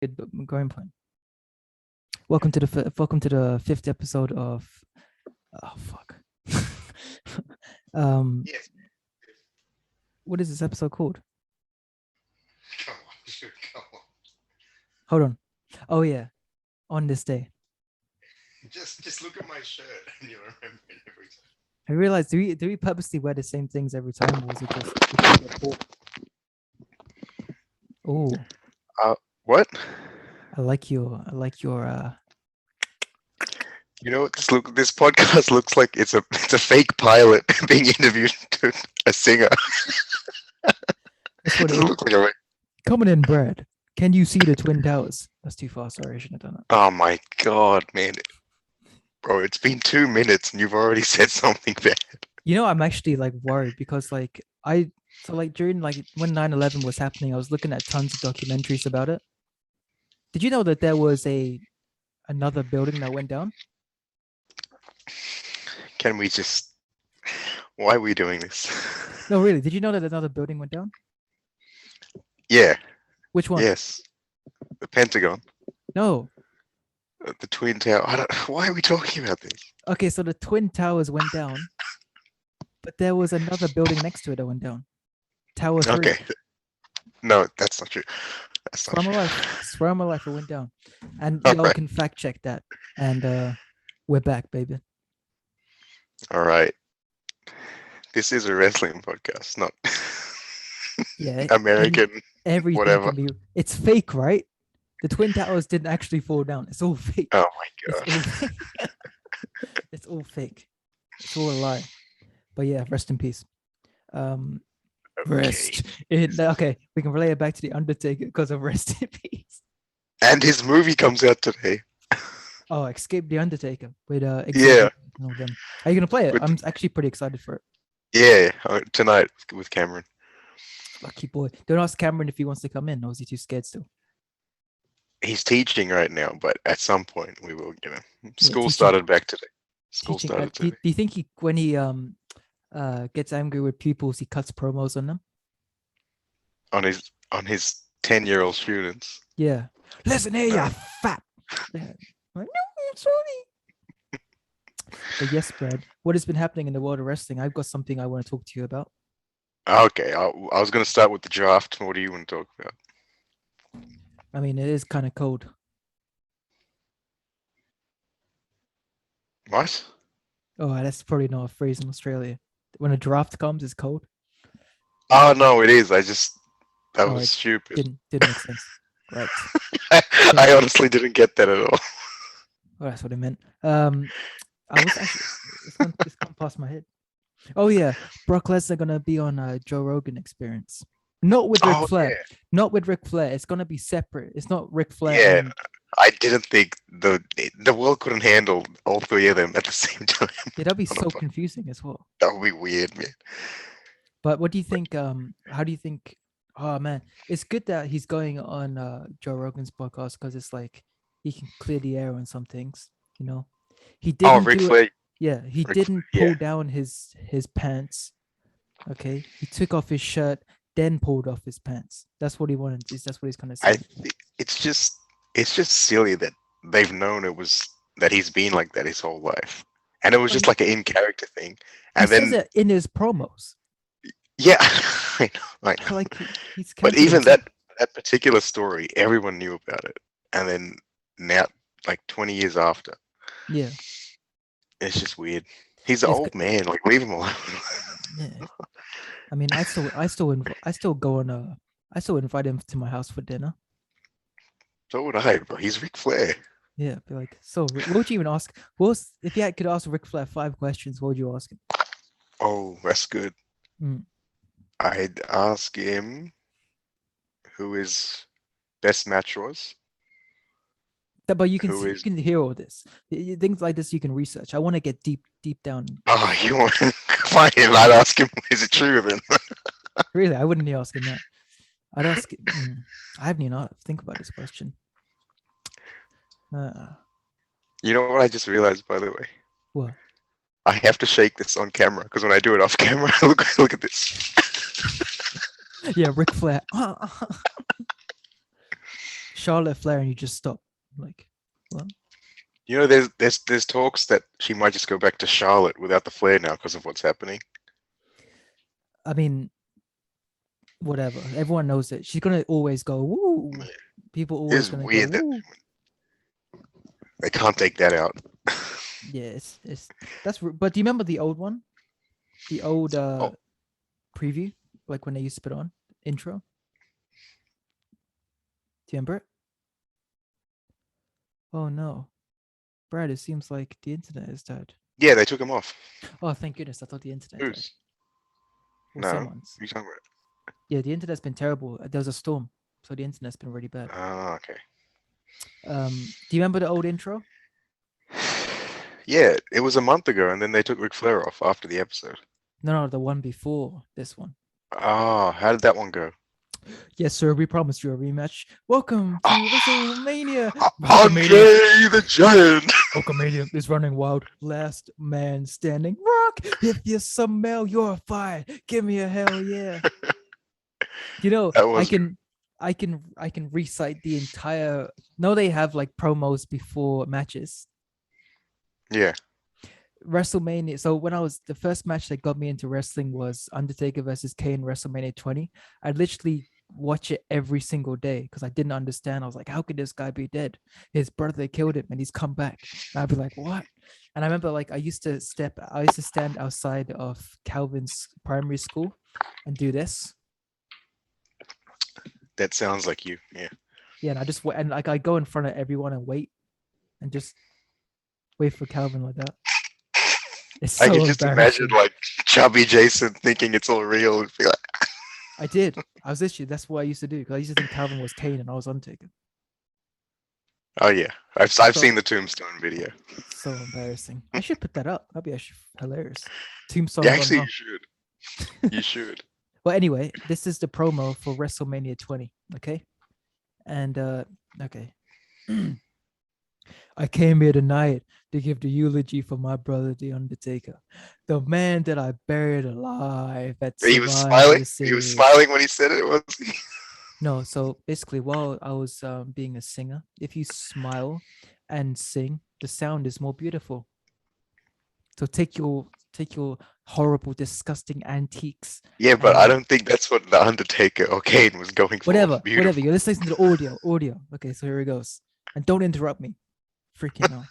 Good growing point. Welcome to the fifth episode of. Oh fuck. um, Yes. what is this episode called? Come on, dude, come on. Hold on. Oh yeah, on this day. Just look at my shirt and you'll remember it every time. I realized do we purposely wear the same things every time, or is it just because we get bored? Oh, What? I like your. You know what this podcast looks like? It's a fake pilot being interviewed to a singer. That's It what it doesn't is. look like a Coming in, Brad. Can you see the twin towers? That's too far. Sorry, I shouldn't have done that. Oh my god, man. Bro, it's been 2 minutes and you've already said something bad. You know, I'm actually like worried because during like when 9/11 was happening, I was looking at tons of documentaries about it. Did you know that there was another building that went down? Can we just why are we doing this? No, really. Did you know that another building went down? Yeah, Which one? yes. The Pentagon. No. The Twin Tower. Why are we talking about this? Okay, so the twin towers went down, but there was another building next to it that went down. Tower 3. Okay. No, that's not true. That's not Swear my true. life. Swear my life it went down. And All y'all right. can fact check that. And we're back, baby. All right. This is a wrestling podcast, not Yeah. American. Everything whatever. can be. It's fake, right? The twin towers didn't actually fall down. It's all fake. Oh my god. It's all fake. It's all fake. It's all a lie. But yeah, rest in peace. Rest. Okay, we can relate it back to the Undertaker because of rest in peace. And his movie comes out today. Oh, Escape the Undertaker with Yeah. Xavier and all them. Are you gonna play it? With- I'm actually pretty excited for it. Yeah, tonight with Cameron. Lucky boy. Don't ask Cameron if he wants to come in, or is he too scared still? He's teaching right now, but at some point we will get him. School teaching. started back today. School Teaching. started Do today. you think when he gets angry with pupils, he cuts promos on them? On his 10-year-old students. Yeah. Listen here, No. you fat. Yeah. Like, no, I'm sorry. But yes, Brad, what has been happening in the world of wrestling? I've got something I want to talk to you about. Okay, I was gonna start with the draft. What do you want to talk about? I mean, it is kind of cold. What? Oh, that's probably not a phrase in Australia. When a draft comes, it's cold. Oh no, it is. That Oh, was it stupid. Didn't make sense. Right. I honestly didn't get that at all. Oh, that's what I meant. I was actually it's gone past my head. Oh yeah, Brock Lesnar gonna be on Joe Rogan Experience. Not with Ric Oh, Flair. yeah. Not with Ric Flair. It's gonna be separate. It's not Ric Flair. Yeah. and- I didn't think the world couldn't handle all three of them at the same time. Yeah, that'd be Hold so on. confusing as well. That would be weird, man. But what do you think? How do you think? Oh man, it's good that he's going on Joe Rogan's podcast because it's like he can clear the air on some things. You know, he didn't. Oh, Ric do it- Flair. Yeah, he Ric- didn't yeah. pull down his pants. Okay, he took off his shirt, then pulled off his pants. That's what he wanted. That's what he's gonna say. It's just silly that they've known that he's been like that his whole life, and it was just like an in character thing. And he says then it in his promos. yeah, I know. Like he's. But canceling even himself. that particular story, everyone knew about it, and then now, like 20 years after, Yeah. it's just weird. He's an It's old man. Like leave him alone. Yeah. I mean, I still invite him to my house for dinner. So would I, bro. He's Ric Flair. Yeah, be like, so what would you even ask? If you could ask Ric Flair 5 questions, what would you ask him? Oh, that's good. Mm. I'd ask him who his best match was. But you can Who see, is- you can hear all this. Things like this you can research. I want to get deep down. Oh, you want fine? I'd ask him, is it true then? Really, I wouldn't be asking that. I'd ask. I haven't even think about this question. You know what I just realized, by the way? What? I have to shake this on camera because when I do it off camera, look at this. Yeah, Ric Flair. Charlotte Flair and you just stop. Like, what? You know, there's talks that she might just go back to Charlotte without the flair now because of what's happening. I mean, whatever. Everyone knows it. She's gonna always go woo. People always It's gonna go weird that woo. they can't take that out. Yeah, but do you remember the old one? The old Oh. preview? Like when they used to put on intro? Do you remember it? Oh no. Brad, it seems like the internet is dead. Yeah, they took him off. Oh, thank goodness. I thought the internet died. Who's? Well, No. someone's. What are you talking about? Yeah, the internet's been terrible. There was a storm, so the internet's been really bad. Oh, okay. Do you remember the old intro? Yeah, it was a month ago, and then they took Ric Flair off after the episode. No, the one before this one. Oh, how did that one go? Yes, sir. We promised you a rematch. Welcome to WrestleMania. Andre the Giant. Hulkamania is running wild. Last man standing. Rock. If you smell, you're fired. Give me a hell yeah. You know, I can recite the entire. No, they have like promos before matches. Yeah. WrestleMania. So when the first match that got me into wrestling was Undertaker versus Kane WrestleMania 20. I literally watch it every single day because I didn't understand. I was like, how could this guy be dead? His brother killed him and he's come back. And I'd be like, what? And I remember like I used to stand outside of Calvin's primary school and do this. That sounds like you. Yeah. Yeah, and I go in front of everyone and wait and just wait for Calvin like that. It's so I can just imagine like chubby Jason thinking it's all real and be like, I did. That's what I used to do because I used to think Calvin was Kane and I was Undertaker. oh yeah, I've seen the Tombstone video. So embarrassing. I should put that up. That'd be actually hilarious. Tombstone. Yeah, actually, you should. You should. Well, anyway, this is the promo for WrestleMania 20. Okay, and okay. I came here tonight to give the eulogy for my brother, The Undertaker, the man that I buried alive at He was smiling. Series. He was smiling when he said it, was he? No, so basically, while I was being a singer, if you smile and sing, the sound is more beautiful. So take your horrible, disgusting antiques. Yeah, but I don't think that's what the Undertaker or Kane was going for. Whatever. You're listening to the audio. Okay, so here it goes. And don't interrupt me. Freaking hell.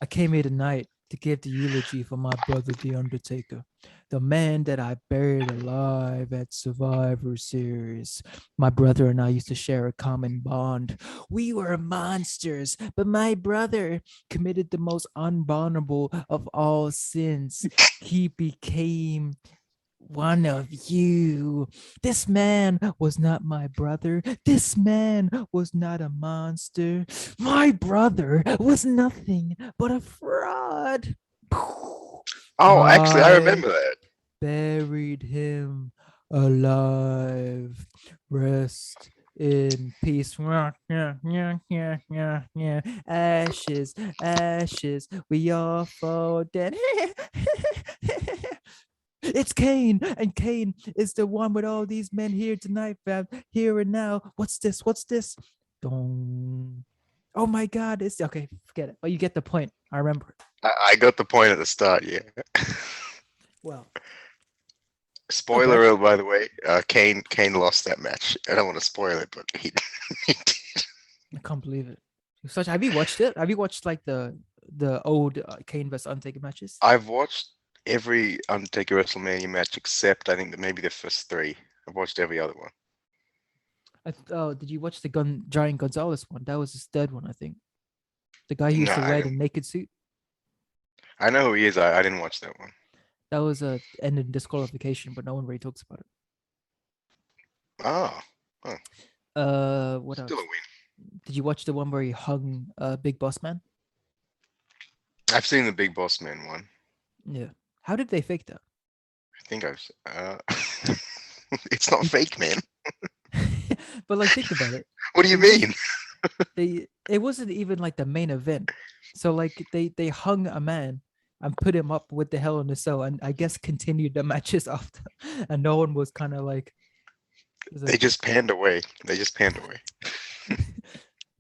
I came here tonight to give the eulogy for my brother, The Undertaker, the man that I buried alive at Survivor Series. My brother and I used to share a common bond. We were monsters, but my brother committed the most unbondable of all sins. He became one of you. This man was not my brother. This man was not a monster. My brother was nothing but a fraud. Oh, actually, I remember that. Buried him alive. Rest in peace. Ashes, ashes, we all fall dead. It's Kane, and Kane is the one with all these men here tonight, fam. Here and now. What's this? Dong. Oh my God! It's okay. Forget it. But you get the point. I remember it. I got the point at the start. Yeah. Well. Spoiler alert, by the way. Kane lost that match. I don't want to spoil it, but he did. I can't believe it. Have you watched it? Have you watched like the old Kane vs Undertaker matches? I've watched every Undertaker WrestleMania match except I think that maybe the first three. I've watched every other one. Did you watch the Giant Gonzalez one? That was his third one, I think. The guy who used to wear the naked suit. I know who he is. I didn't watch that one. That was a end in disqualification, but no one really talks about it. Oh. What else? Still a win. Did you watch the one where he hung Big Boss Man? I've seen the Big Boss Man one. Yeah. How did they fake that? I think it's not fake, man. But like, think about it. What do you mean? It wasn't even like the main event. So like they hung a man and put him up with the Hell in a Cell, and I guess continued the matches after, and no one was kind of like. They just panned away.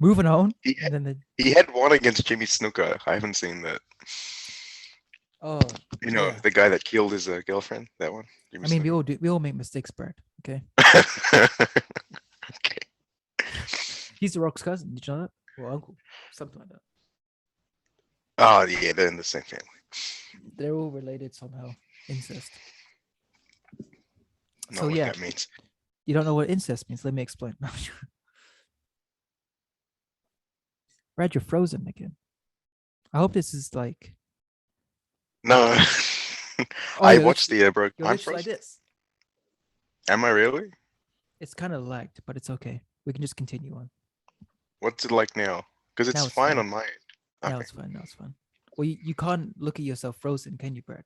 Moving on. He And then the he had one against Jimmy Snuka. I haven't seen that. oh You know, yeah. the guy that killed his girlfriend. That one, I Jimmy mean, Snuka. we all make mistakes, Brad. Okay. Okay. He's the Rock's cousin. Did you know that? Or uncle, something like that. Oh yeah, they're in the same family. They're all related somehow. Incest. Not So what yeah, that means. you don't know what incest means. Let me explain. Brad, you're frozen again. I hope this is like. No. Oh, I you're watched literally, the bro. you're I'm literally like frozen. this. Am I really? It's kind of lagged, but it's okay. We can just continue on. What's it like now? Because it's Now it's fine fine. on my end. Now Okay. it's fine. Now it's fine. Well, you can't look at yourself frozen, can you, Brad?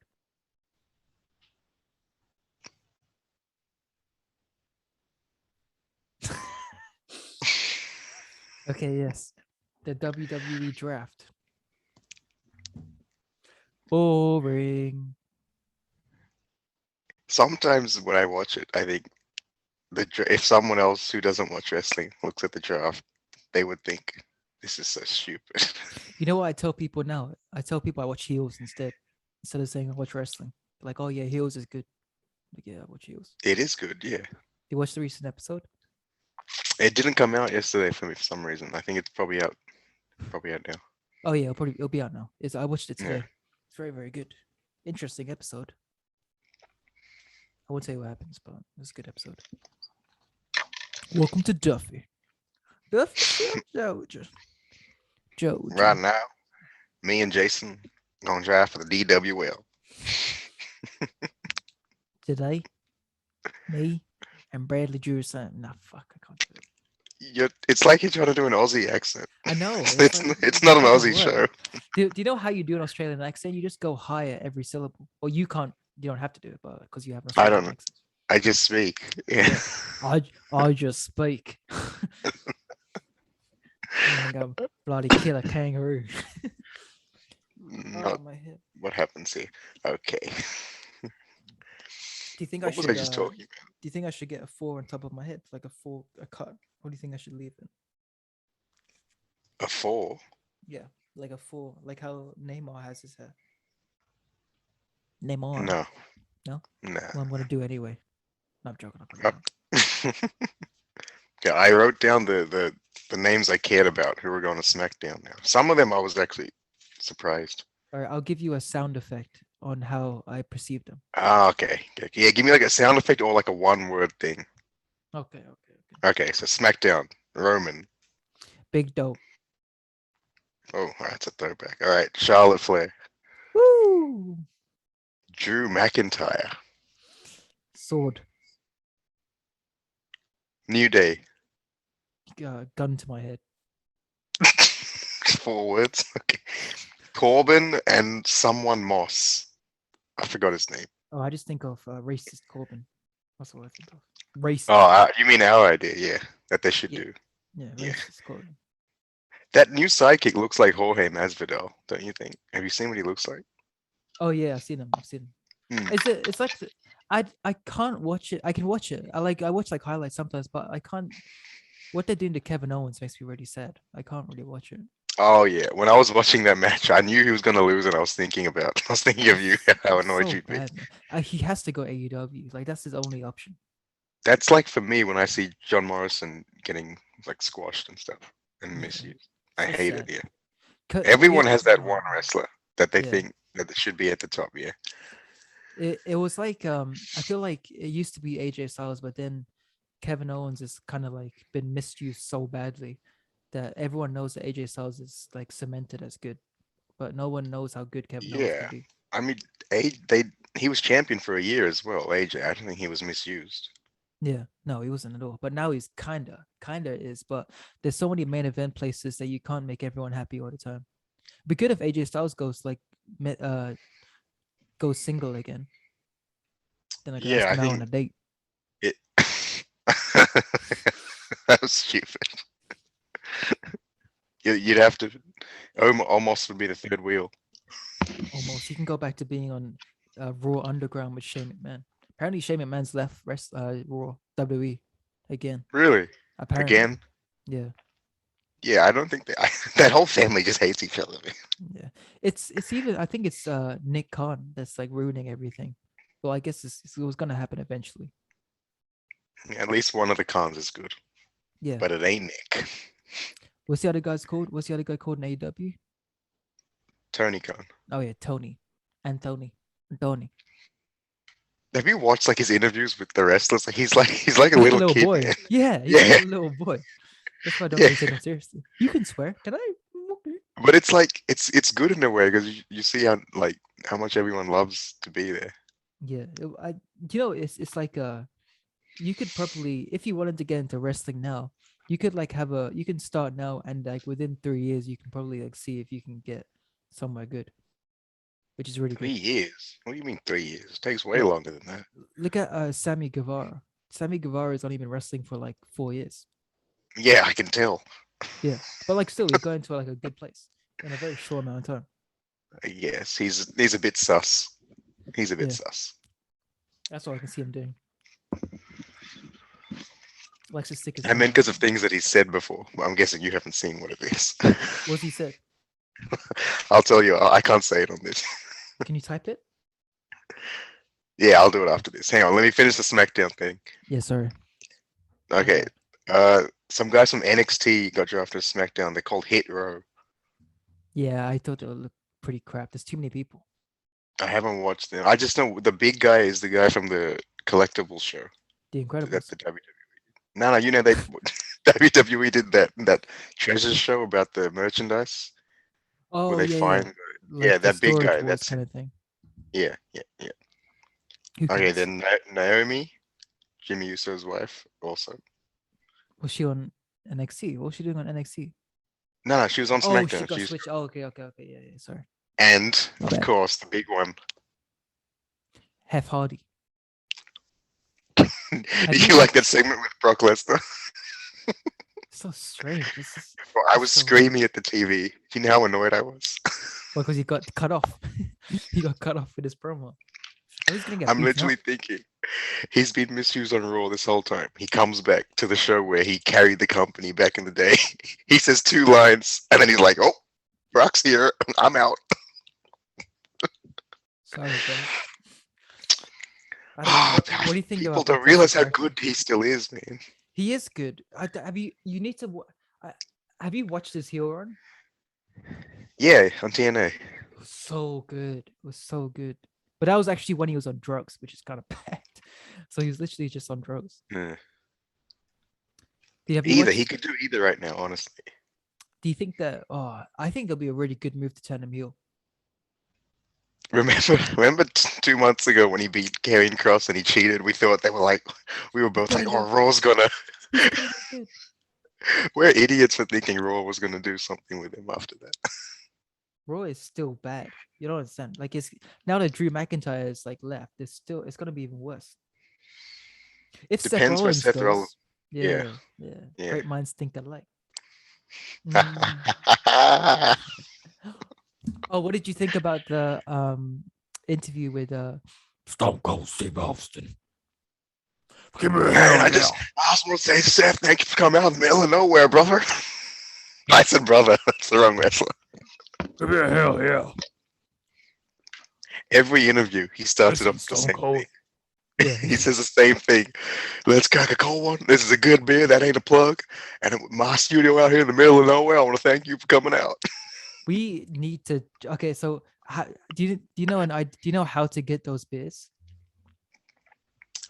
Okay, yes. The WWE draft. Boring. Sometimes when I watch it, I think if someone else who doesn't watch wrestling looks at the draft, they would think this is so stupid. You know what I tell people now? I tell people I watch heels instead of saying I watch wrestling. They're like, oh yeah, heels is good. Like, yeah, I watch heels. It is good, yeah. You watched the recent episode? It didn't come out yesterday for me for some reason. I think it's probably out now. Oh yeah, it'll be out now. I watched it Yeah. today. It's very, very good. Interesting episode. I won't tell you what happens, but it's a good episode. Welcome to Duffy. Duffy Georgia. Right now, me and Jason gonna draft for the DWL. Today, me and Bradley Drew saying, nah, fuck, I can't do it. It's like you're trying to do an Aussie accent. I know. It's Like, it's it not an doesn't Aussie work. show. Do you know how you do an Australian accent? You just go higher every syllable. Or you can't, you don't have to do it, but because you have an I Australian don't. accent. I just speak. Yeah. I just speak. And then go bloody kill a kangaroo. Not My head. what happens here. Okay. Do you think I What was should? I just talking about? Do you think I should get a 4 on top of my head, like a cut? Or do you think I should leave it? A 4? Yeah, like a 4, like how Neymar has his hair. Neymar. No. No. No. Well, I'm gonna do anyway. No, I'm joking. Yeah, I wrote down the names I cared about who were going to SmackDown now. Some of them I was actually surprised. All right, I'll give you a sound effect on how I perceive them. Ah, okay. Yeah, give me like a sound effect or like a one-word thing. Okay. Okay, so SmackDown, Roman. Big dope. Oh, that's a throwback. All right, Charlotte Flair, Woo! Drew McIntyre, Sword. New Day. Gun to my head. 4 words. Okay. Corbin and someone Moss. I forgot his name. Oh, I just think of racist Corbin. That's what I think of. Racist. Oh, you mean our idea? Yeah, that they should do. Yeah, Yeah. racist Corbin. That new sidekick looks like Jorge Masvidal, don't you think? Have you seen what he looks like? Oh yeah, I've seen him. Hmm. It's like I can't watch it. I can watch it. I watch like highlights sometimes, but I can't. What they're doing to Kevin Owens makes me really sad. I can't really watch it. Oh yeah, when I was watching that match, I knew he was gonna lose, and I was thinking of you, how annoyed So you'd be. bad, man. He has to go AEW. Like that's his only option. That's like for me when I see John Morrison getting like squashed and stuff and Yeah. misused. I So hate sad. it. Yeah, everyone has that one wrestler that they Yeah. think that should be at the top. Yeah, It was like I feel like it used to be AJ Styles, but then Kevin Owens is kind of like been misused so badly that everyone knows that AJ Styles is like cemented as good, but no one knows how good Kevin Owens yeah. can be. I mean, he was champion for a year as well. AJ, I don't think he was misused. Yeah, no, he wasn't at all. But now he's kinda is. But there's so many main event places that you can't make everyone happy all the time. It'd be good if AJ Styles goes like goes single again. Then I can ask him out on a date. It. That was stupid. You'd have to. Almost would be the third wheel. Almost, he can go back to being on Raw Underground with Shane McMahon. Apparently, Shane McMahon's left Raw WWE again. Really? Apparently, Again? yeah. Yeah, I don't think that whole family just hates each other. Man. Yeah, it's even I think it's Nick Khan that's like ruining everything. Well, I guess it was gonna happen eventually. At least one of the cons is good, Yeah. but it ain't Nick. What's the other guy's called? What's the other guy called in AEW? Tony Khan. Oh yeah, Tony. Tony. Have you watched like his interviews with the wrestlers? Like he's like a Like a little little kid, boy. man. Yeah, he's like Yeah, a little boy. That's why I don't yeah. really take him seriously. You can swear. Can I? Okay. But it's like it's good in a way because you see how much everyone loves to be there. Yeah. It's like you could probably if you wanted to get into wrestling now, you could like you can start now and like within 3 years you can probably like see if you can get somewhere good, which is really good. 3 years? What do you mean 3 years? It takes way Look, longer than that. look at Sammy Guevara. Sammy Guevara has only been wrestling for like 4 years. Yeah, I can tell. Yeah, but like still, he got into like a good place in a very short amount of time. Yes, he's a bit sus. He's a bit Yeah, sus. that's all I can see him doing. Likes to stick his I tongue meant out. because of things that he said before. I'm guessing you haven't seen what it is. What's he said? I'll tell you. I can't say it on this. Can you type it? Yeah, I'll do it after this. Hang on, let me finish the SmackDown thing. Yeah, sorry. Okay. Some guys from NXT got drafted to SmackDown. They're called Hit Row. Yeah, I thought it would look pretty crap. There's too many people. I haven't watched them. I just know the big guy is the guy from the collectibles show. The That Incredibles. the WWE. No, you know they WWE did that treasure show about the merchandise where Oh they yeah, yeah. find. Yeah, Like the that big storage guy. wars That's kind of thing. yeah, yeah, yeah. Who Okay, cares? then Naomi, Jimmy Uso's wife, also. Was she on NXT? What was she doing on NXT? No, she was on Oh, she SmackDown. got She's switched. Oh, okay, okay, okay. Yeah, yeah. Sorry. and My of bad. course the big one. Hef Hardy. Have Did you you like that watched? segment with Brock Lesnar? So strange. This is Bro, I was just so weird. screaming at the TV. You know how annoyed I was. Well, because he got cut off. He got cut off with his promo. I was gonna get I'm beaten up. literally thinking he's been misused on Raw this whole time. He comes back to the show where he carried the company back in the day. He says 2 lines and then he's like, "Oh, Brock's here. I'm out." Sorry, bro. Ah, What do you think people about Brock don't realize Lesnar's how character? good he still is, man. He is good. Have you? You need to. Have you watched his heel run? Yeah, on TNA. It was so good. It was so good. But that was actually when he was on drugs, which is kind of bad. So he was literally just on drugs. Yeah. Have you Either watched? he could do either right now, honestly. Do you think that? Oh, I think it'll be a really good move to turn him heel. Remember 2 months ago when he beat Karrion Cross and he cheated? We thought they were like, we were both gonna like, get oh, Raw's gonna. He's gonna get good. We're idiots for thinking Raw was gonna do something with him after that. Raw is still bad. You don't understand. Like it's now that Drew McIntyre is like left, it's gonna be even worse. If Seth Depends where Rollins Seth Rollins. goes, Yeah, yeah. yeah. Great minds think alike. Mm. Oh, what did you think about the interview with Stone Cold Steve Austin? Give me a Man, hell I just want to say, Seth, thank you for coming out in the middle of nowhere, brother. I said brother. That's the wrong wrestler. Give me a hell yeah. Every interview, he starts it Listen, off the Stone same Cold. thing. Yeah. He says the same thing. Let's crack a cold one. This is a good beer. That ain't a plug. And my studio out here in the middle of nowhere. I want to thank you for coming out. We need to. Okay, so do you know how to get those beers?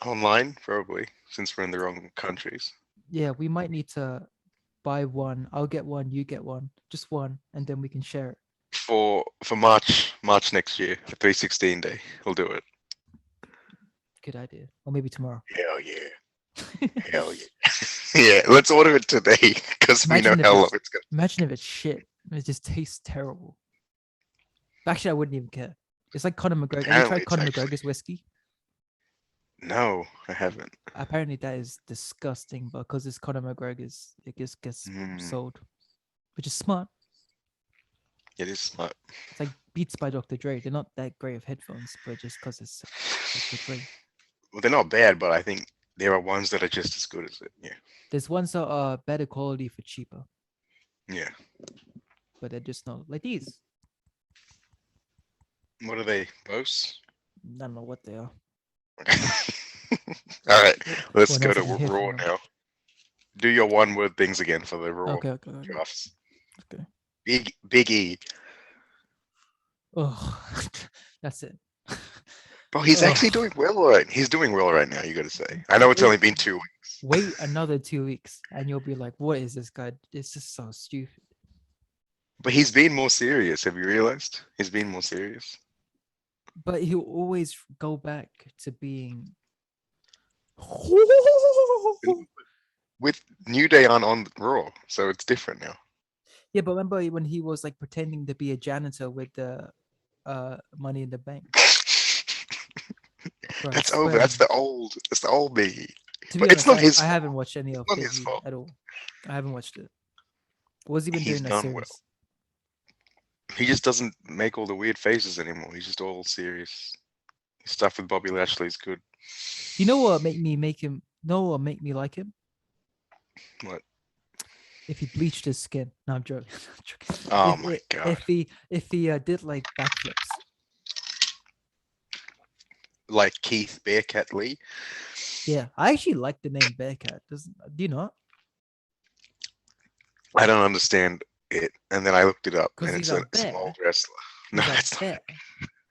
Online, probably, since we're in the wrong countries. Yeah, we might need to buy one. I'll get one. You get one. Just one, and then we can share it. For March next year, for 316 Day, we'll do it. Good idea. Or maybe tomorrow. Hell yeah. Hell yeah. Yeah, let's order it today because we know Imagine if how long it's it's going imagine if it's shit. It just tastes terrible. Actually, I wouldn't even care. It's like Conor McGregor. Have you Apparently tried it's Conor actually- McGregor's whiskey? No, I haven't. Apparently, that is disgusting, but because it's Conor McGregor's, it just gets sold, which is smart. It is smart. It's like Beats by Dr. Dre. They're not that great of headphones, but just because it's Dr. Dre. Well, they're not bad, but I think there are ones that are just as good as it. Yeah. There's ones that are better quality for cheaper. Yeah. but they're just not like these. What are they? Boasts? I don't know what they are. All right, let's What go else to I can hear from Raw them? now. Do your one-word things again for the Raw Okay. drafts. Okay. Big E. Oh, that's it. Bro, he's actually Oh, doing well right. He's doing well right now. You got to say. I know it's wait, only been 2 weeks, wait another 2 weeks, and you'll be like, "What is this guy? It's just so stupid." but he's been more serious. Have you realized? He's been more serious. But he'll always go back to being. With New Day on Raw, so it's different now. Yeah, but remember when he was like pretending to be a janitor with the Money in the Bank? Bro, I That's over. swear. That's the old. That's the old Biggie. To be But it's honest, not I, his I fault. haven't watched any It's of not his Biggie fault. at all. I haven't watched it. What's he been He's doing that done well. series? He just doesn't make all the weird faces anymore. He's just all serious. His stuff with Bobby Lashley is good. You know what make him? Know what make me like him? What? If he bleached his skin. No, I'm joking. I'm joking. Oh my god! If he did like backflips. Like Keith Bearcat Lee. Yeah, I actually like the name Bearcat. Do you know? I don't understand it, and then I looked it up, Because and he's it's a some bear. old wrestler. No, He's a that's not bear, it.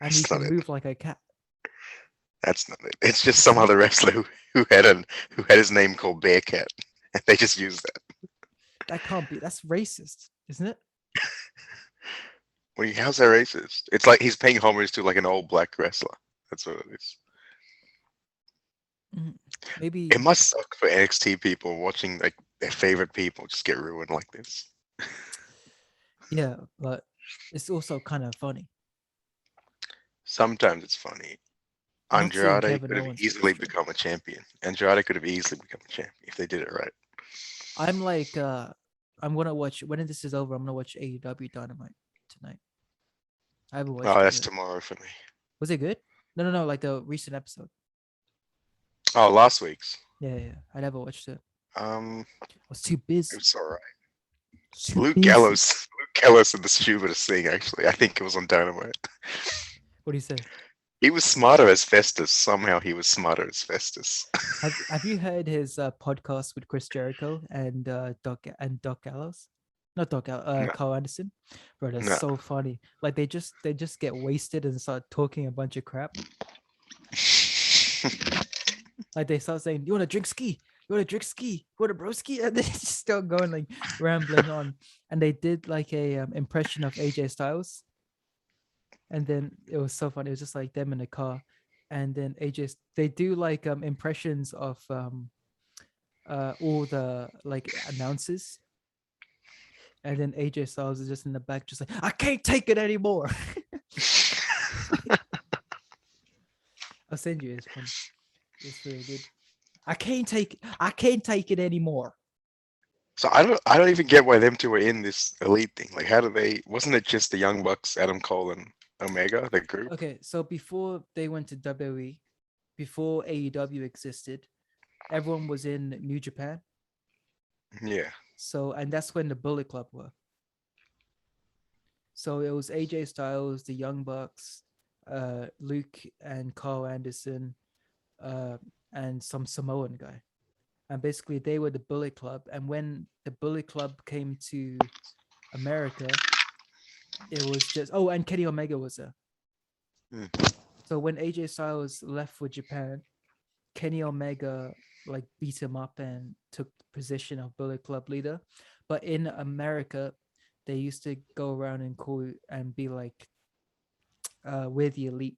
and he That's not can it. move like a cat. That's not it. It's just some other wrestler who had his name called Bearcat, and they just used that. That can't be. That's racist, isn't it? Well, how's that racist? It's like he's paying homage to like an old black wrestler. That's what it is. Maybe. It must suck for NXT people watching like their favorite people just get ruined like this. Yeah, but it's also kind of funny. Sometimes it's funny. Not seeing Andrade Kevin could have Owens get easily destroyed. become a champion. Andrade could have easily become a champion if they did it right. I'm like, I'm gonna watch when this is over. I'm gonna watch AEW Dynamite tonight. I haven't Oh, watched it that's yet. tomorrow for me. Was it good? No. Like the recent episode. Oh, last week's. Yeah. I never watched it. Um, I was too it busy. was alright. Too Luke busy. Gallows and the stupidest thing actually. I think it was on Dynamite. What do you say? He was smarter as Festus. Somehow he was smarter as Festus. Have you heard his podcast with Chris Jericho and Doc Gallows? Not No, Carl Anderson. Bro, that's no. so funny. Like they just get wasted and start talking a bunch of crap. Like they start saying, "You want to drink ski? You want to drink ski? You want to broski?" And they just start going like rambling on. And they did like a impression of AJ Styles. And then it was so funny. It was just like them in a car, and then they do like impressions of all the like announcers, and then AJ Styles is just in the back, just like, "I can't take it anymore." I'll send you. It's funny. It's really good. I can't take it anymore. So I don't even get why them two are in this elite thing. Like how do they wasn't it just the Young Bucks, Adam Cole and Omega, the group? Okay, so before they went to WWE, before AEW existed, everyone was in New Japan. Yeah. So, and that's when the Bullet Club were. So it was AJ Styles, the Young Bucks, Luke and Carl Anderson, and some Samoan guy. And basically they were the Bullet Club. And when the Bullet Club came to America, it was just, oh, and Kenny Omega was there. So when AJ Styles left for Japan, Kenny Omega like beat him up and took the position of Bullet Club leader. But in America, they used to go around and call and be like, we're the elite.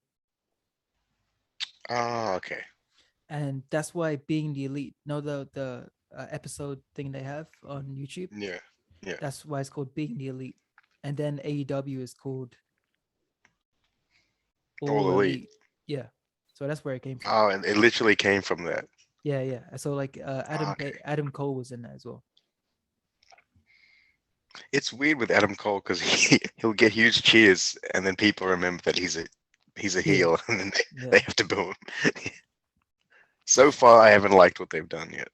Oh, okay. And that's why being the elite, know the episode thing they have on YouTube? Yeah. Yeah. That's why it's called being the elite. And then AEW is called All All elite. Elite. Yeah. So that's where it came from. Oh, and it literally came from that. Yeah. So like Okay. Adam Cole was in that as well. It's weird with Adam Cole because he'll get huge cheers and then people remember that he's a heel and then they have to boo him. So far I haven't liked what they've done yet.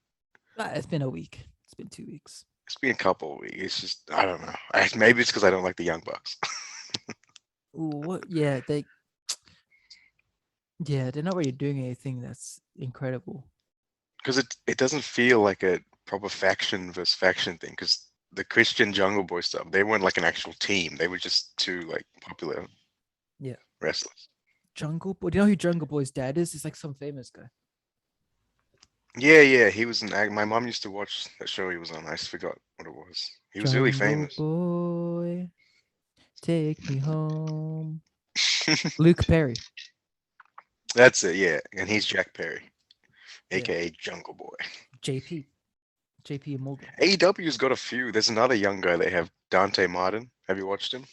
It's been a week. It's been 2 weeks. It's been a couple of weeks. It's just I don't know. Maybe it's because I don't like the Young Bucks. Ooh, what? Yeah, they're not really doing anything that's incredible. Because it doesn't feel like a proper faction versus faction thing. Because the Christian Jungle Boy stuff, they weren't like an actual team. They were just two like popular Yeah. wrestlers. Jungle Boy. Do you know who Jungle Boy's dad is? It's like some famous guy. Yeah, yeah. He was my mom used to watch that show he was on. I just forgot what it was. He was really Jungle famous. Boy, take me home. Luke Perry. That's it, yeah. And he's Jack Perry, Yeah. aka Jungle Boy. JP. JP Morgan. AEW's got a few. There's another young guy they have, Dante Martin. Have you watched him?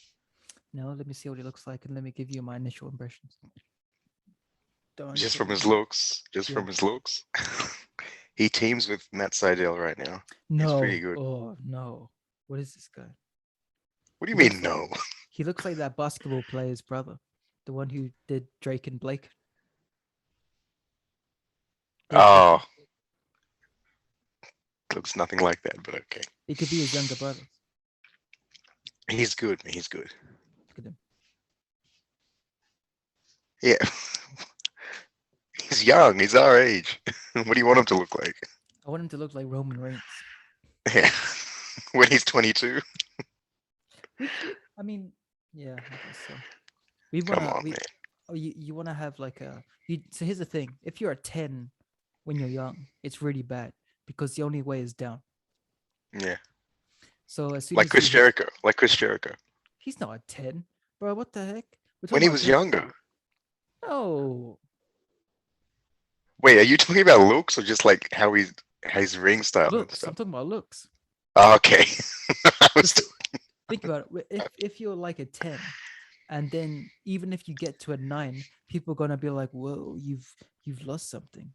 No, let me see what he looks like and let me give you my initial impressions. Just from his Dante. looks. Just Yeah. from his looks. He teams with Matt Seidel right now. He's pretty No. good. Oh no. What is this guy? What do you He mean looks like- no? He looks like that basketball player's brother, the one who did Drake and Blake. Blake Oh, Griffin. looks nothing like that, but okay. He could be his younger brother. He's good, man. He's good. Look at him. Yeah. He's young. He's our age. What do you want him to look like? I want him to look like Roman Reigns. Yeah. When he's 22. I mean, yeah, I guess so. We Come wanna on, man. oh, you wanna have like so here's the thing. If you're a 10 when you're young, it's really bad because the only way is down. Yeah. So as soon Like as Chris you hit, Jericho. Like Chris Jericho. he's not a 10. Bro, what the heck? We're When talking he about was 10. younger. No. Wait, are you talking about looks or just like how his ring style and Looks. stuff? I'm talking about looks. Oh, okay. I was Just think about it. If you're like a 10, and then even if you get to a 9, people are gonna be like, whoa, you've lost something.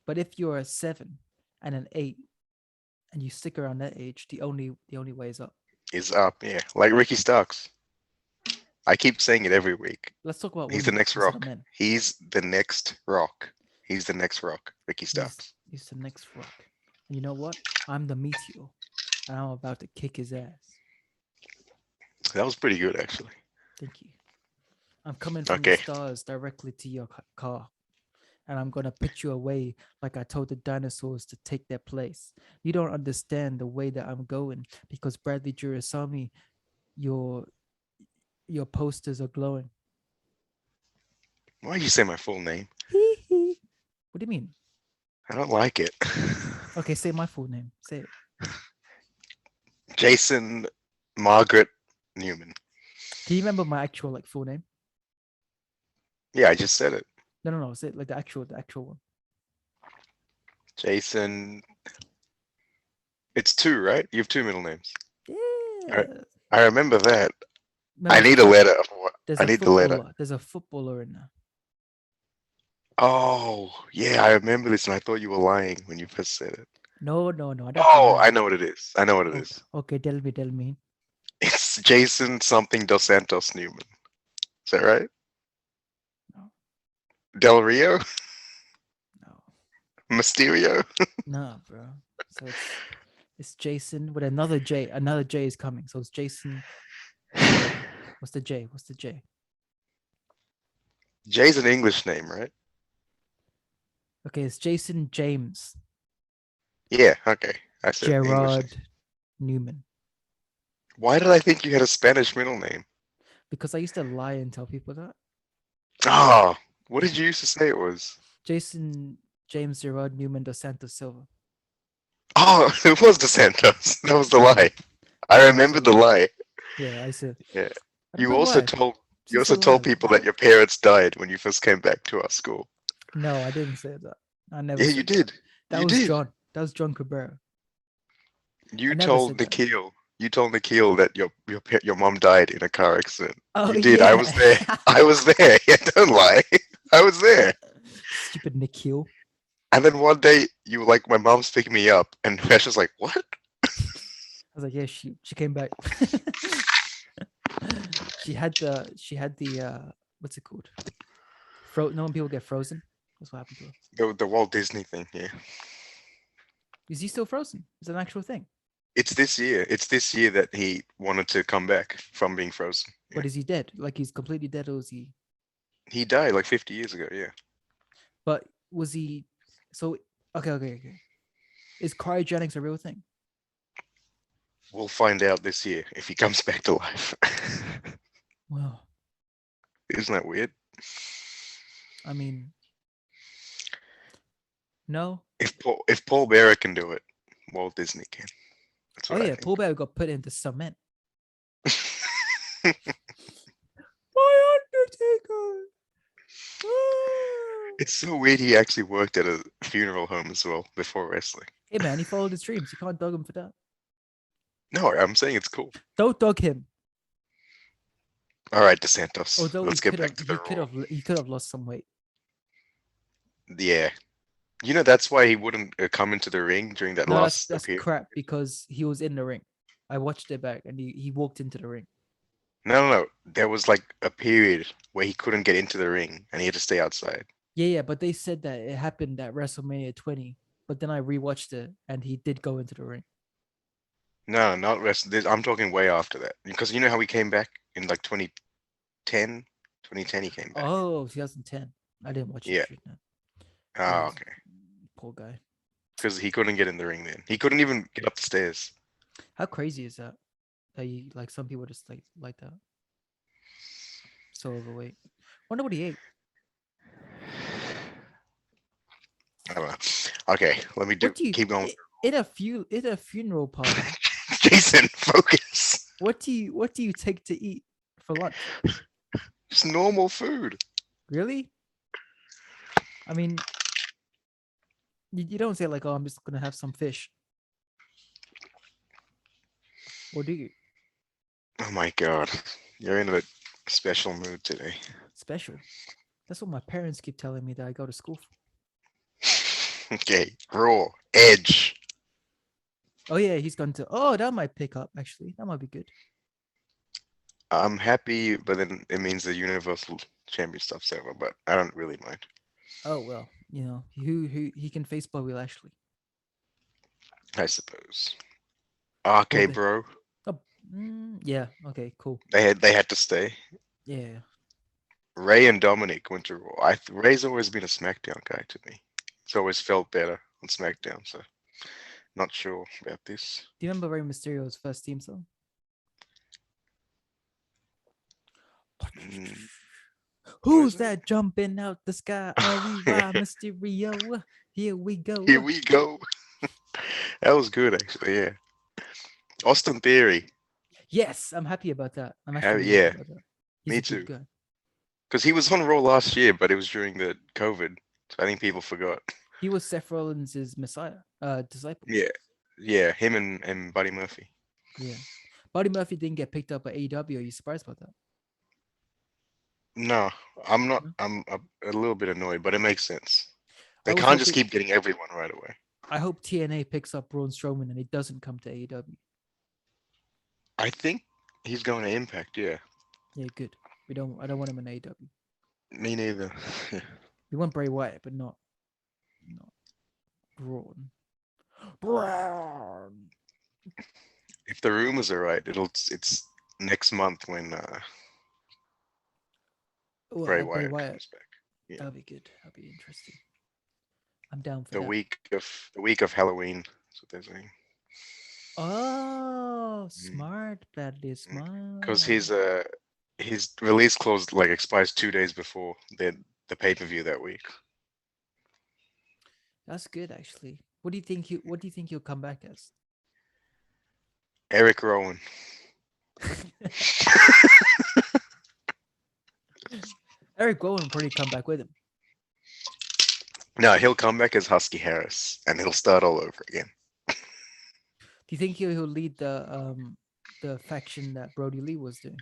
But if you're a 7 and an 8 and you stick around that age, the only way is up. is up, yeah. Like Ricky Starks. I keep saying it every week. Let's talk about He's the women next instead of Rock. men. He's the next Rock. He's the next Rock. Ricky Starks. He's the next rock. And you know what? I'm the meteor. And I'm about to kick his ass. That was pretty good, actually. Thank you. I'm coming from Okay. the stars directly to your car. And I'm going to pitch you away like I told the dinosaurs to take their place. You don't understand the way that I'm going because Bradley Jurasami, your posters are glowing. Why did you say my full name? What do you mean? I don't like it. Okay, say my full name. Say it. Jason Margaret Newman. Do you remember my actual like full name? Yeah, I just said it. No. Say it like the actual one. Jason. It's 2, right? You have 2 middle names. Yeah. I remember that. I Remember, need a letter. I a need the letter. footballer. There's a footballer in there. Oh, yeah, I remember this, and I thought you were lying when you first said it. No. I don't Oh, lie. I know what it is. I know what it is. Okay, tell me. It's Jason something dos Santos Newman. Is that right? No. Del Rio? No. Mysterio? Nah, bro. So it's Jason with another J. Another J is coming. So it's Jason. What's the J? Jay's an English name, right? Okay, it's Jason James Yeah, okay. I said English name. Gerard Newman. Why did I think you had a Spanish middle name? Because I used to lie and tell people that. Oh, what did you used to say it was? Jason James Gerard Newman dos Santos Silva. Oh, it was the Santos. That was the lie. I remember the lie. Yeah, I said. Yeah. I don't You know also why. told Just you also a told lie. people that your parents died when you first came back to our school. No, I didn't say that. I never. Yeah, said you that. did. That You was did. John. That was John Cabrera. You I never told said that. Nikhil. You told Nikhil that your mom died in a car accident. Oh, You did. I was there. I was there. Yeah, don't lie. I was there. Stupid Nikhil. And then one day you were like, my mom's picking me up, and Ash was like, what? I was like, yeah, she came back. she had the what's it called? No, when people get frozen. That's what happened to her. The Walt Disney thing. Yeah. Is he still frozen? Is that an actual thing? It's this year. It's this year that he wanted to come back from being frozen. Yeah. But is he dead? Like he's completely dead, or is he? He died like 50 years ago. Yeah. But was he? So okay. Is cryogenics a real thing? We'll find out this year if he comes back to life. Well, Isn't that weird? I mean, no. If Paul Bearer can do it, Walt Disney can. That's Oh what I yeah, think. Paul Bear got put into cement. My Undertaker. It's so weird. He actually worked at a funeral home as well before wrestling. Hey man, he followed his dreams. You can't dog him for that. No, I'm saying it's cool. Don't dog him. All right, DeSantos. Although Let's get back to the Raw. he could have lost some weight. Yeah, you know that's why he wouldn't come into the ring during that No, last that's appearance. crap because he was in the ring. I watched it back and he walked into the ring. No. There was like a period where he couldn't get into the ring and he had to stay outside. Yeah, but they said that it happened at WrestleMania 20. But then I rewatched it and he did go into the ring. No, not wrestling. I'm talking way after that because you know how he came back in like 2010. 2010 he came back. Oh, 2010. I didn't watch Yeah. it. No. Oh, okay. Poor guy. Because he couldn't get in the ring then. He couldn't even get up the stairs. How crazy is that? That you like some people just like that. So overweight. Wonder what he ate. I don't know. Okay, let me keep going. In a funeral party? Jason, focus. What do you take to eat for lunch? Just normal food. Really? I mean, you don't say like, oh, I'm just gonna have some fish. Or do you? Oh my god, you're in a special mood today. Special. That's what my parents keep telling me that I go to school for. Okay, Raw, Edge. Oh yeah, he's gone to. Oh, that might pick up actually. That might be good. I'm happy, but then it means the Universal Champion stuff's over. But I don't really mind. Oh well, you know who he can face Bobby Lashley. I suppose. Okay, bro. Oh, yeah. Okay. Cool. They had to stay. Yeah. Ray and Dominic went to Raw. Ray's always been a SmackDown guy to me. It's always felt better on SmackDown. So, not sure about this. Do you remember Rey Mysterio's first theme song? Who's that jumping out the sky? Rey Mysterio. Here we go. Here we go. That was good, actually. Yeah. Austin Theory. Yes, I'm happy about that. I'm actually yeah. happy about that. He's Me a good too. guy. Because he was on Raw last year, but it was during the COVID. So I think people forgot. He was Seth Rollins' disciple. Yeah. Him and Buddy Murphy. Yeah. Buddy Murphy didn't get picked up at AEW. Are you surprised about that? No, I'm not. I'm a little bit annoyed, but it makes sense. They can't just keep getting everyone right away. I hope TNA picks up Braun Strowman and he doesn't come to AEW. I think he's going to Impact. Yeah. Yeah, good. I don't want him in AEW. Me neither. We want Bray Wyatt, but not Braun. Braun. If the rumors are right, it's next month when Bray Wyatt comes back. Yeah. That'll be good. That'll be interesting. I'm down for the that. week of Halloween. That's what they're saying. Oh, smart. That is smart. Because his release clause like expires 2 days before the pay-per-view that week. That's good, actually. What do you think he'll come back as? Eric Rowan. Eric Rowan will probably come back with him. No, he'll come back as Husky Harris, and he'll start all over again. Do you think he'll lead the faction that Brody Lee was doing?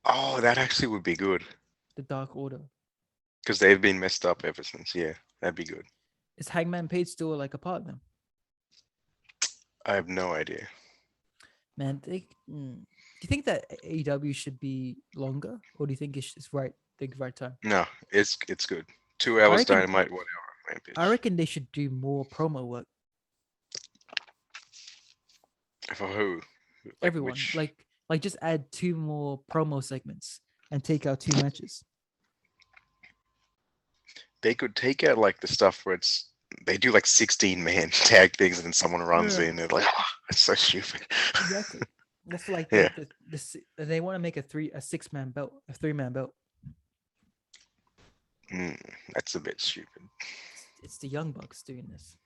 Oh, that actually would be good. The Dark Order. Because they've been messed up ever since. Yeah, that'd be good. Is Hangman Page still like a part of them? I have no idea. Man, do you think that AEW should be longer, or do you think it's right time? No, it's good. 2 hours Dynamite, 1 hour Rampage. I reckon they should do more promo work For who? Like Everyone, which? like just add 2 more promo segments and take out 2 matches. They could take out like the stuff where they do like 16-man tag things and then someone runs Yeah, in and like, oh, it's so stupid. exactly. That's like Yeah. they want to make a 6-man belt, a 3-man belt. That's a bit stupid. It's the Young Bucks doing this.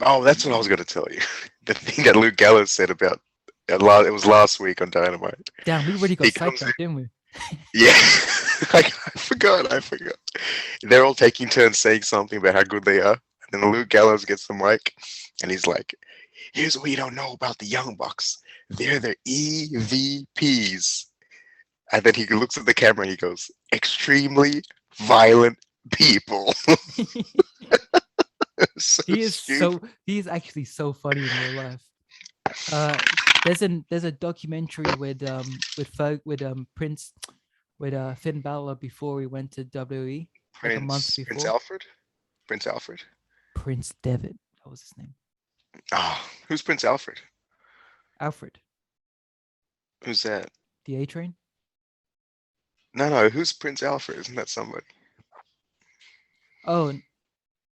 Oh, that's what I was going to tell you. The thing that Luke Gallows said about it was last week on Dynamite. Damn, we already He got comes in, sidetracked, didn't we? yeah. I forgot. They're all taking turns saying something about how good they are. And then Luke Gallows gets the mic and he's like, here's what you don't know about the Young Bucks. They're the EVPs. And then he looks at the camera and he goes, extremely violent people. So stupid. He is actually so funny in real life. There's a documentary with Prince with Finn Balor before he went to WWE, like a month Prince before. Alfred? Prince Alfred? Prince Devitt, that was his name. Oh, who's Prince Alfred? Alfred, Who's that? the A Train. No, who's Prince Alfred? Isn't that somebody? Oh,